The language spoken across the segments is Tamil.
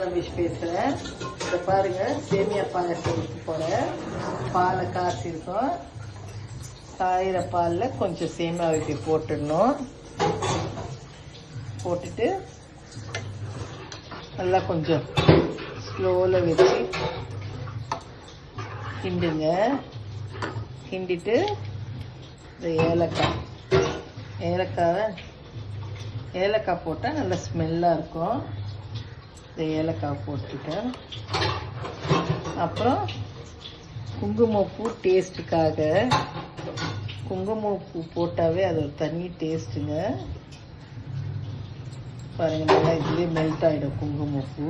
ரமேஷ் பேசுகிறேன். இதை பாருங்கள், சேமியா பாயசம் ஊற்றி போகிறேன். பாலை காய்ச்சிருக்கோம். காயிற பாலில் கொஞ்சம் சேமியா ஊற்றி போட்டுடணும். போட்டுட்டு நல்லா கொஞ்சம் ஸ்லோவில் வச்சு கிண்டுங்க. கிண்டிட்டு இந்த ஏலக்காய் போட்டால் நல்லா ஸ்மெல்லாக இருக்கும். இந்த ஏலக்காய் போட்டுட்டேன். அப்புறம் குங்குமப்பூ டேஸ்ட்டுக்காக, குங்குமப்பூ போட்டாவே அது ஒரு தனி டேஸ்ட்டுங்க. பாருங்கள், நல்லா இதுலேயே மெல்ட் ஆகிடும் குங்குமப்பூ.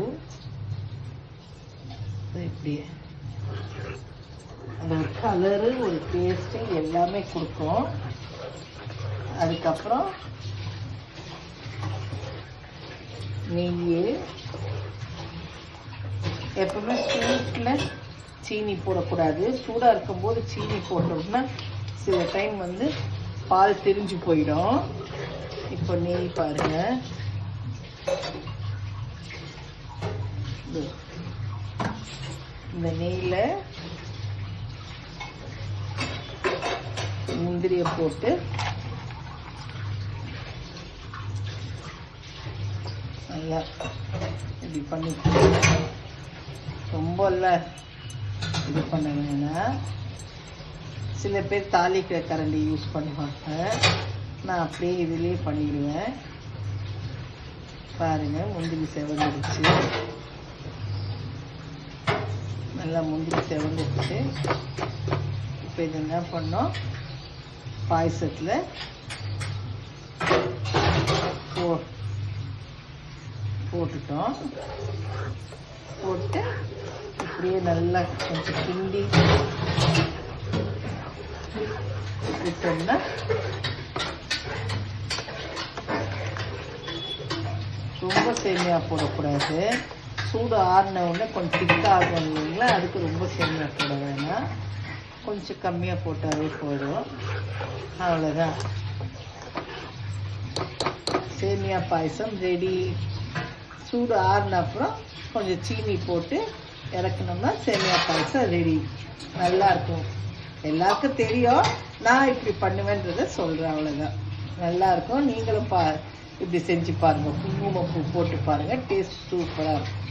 இப்படி அந்த ஒரு கலரு, ஒரு டேஸ்ட்டு எல்லாமே கொடுக்கும். அதுக்கப்புறம் நெய். எப்பவுமே ஸ்வீட்டில் சீனி போடக்கூடாது. சூடாக இருக்கும்போது சீனி போட்டோம்னா சில டைம் பால் திரிஞ்சு போயிடும். இப்போ நெய் பாருங்க, இந்த நெய்யில் முந்திரியை போட்டு நல்லா இப்படி பண்ணிக்கோங்க. ரொம்ப இது பண்ண வேணாம். சில பேர் தாளிக்கிற கரண்டி யூஸ் பண்ணுவாங்க. நான் அப்படியே இதுலேயே பண்ணிடுவேன். பாருங்கள், முந்திரி செவந்துடுச்சு. நல்லா முந்திரி செவந்துடுச்சு. இப்போ இது என்ன பண்ணோம், பாயசத்தில் போட்டுட்டோம். போட்டு இப்படியே நல்லா கொஞ்சம் கிண்டி விட்டோம்னா ரொம்ப சேமியா போடக்கூடாது. சூடு ஆறின உடனே கொஞ்சம் திக்காகும் இல்லைங்களா, அதுக்கு ரொம்ப சேமியா போட வேணாம். கொஞ்சம் கம்மியாக போட்டாவே போதும். அவ்வளோதான், சேமியா பாயசம் ரெடி. சூடு ஆறின அப்புறம் கொஞ்சம் சீனி போட்டு இறக்கணும்னா சேமியா பாயசம் ரெடி. நல்லாயிருக்கும். எல்லாருக்கும் தெரியும், நான் இப்படி பண்ணுவேன்றதை சொல்கிறேன். அவ்வளோதான், நல்லாயிருக்கும். நீங்களும் இப்படி செஞ்சு பாருங்கள். குங்குமப்பூ போட்டு பாருங்கள், டேஸ்ட் சூப்பராக இருக்கும்.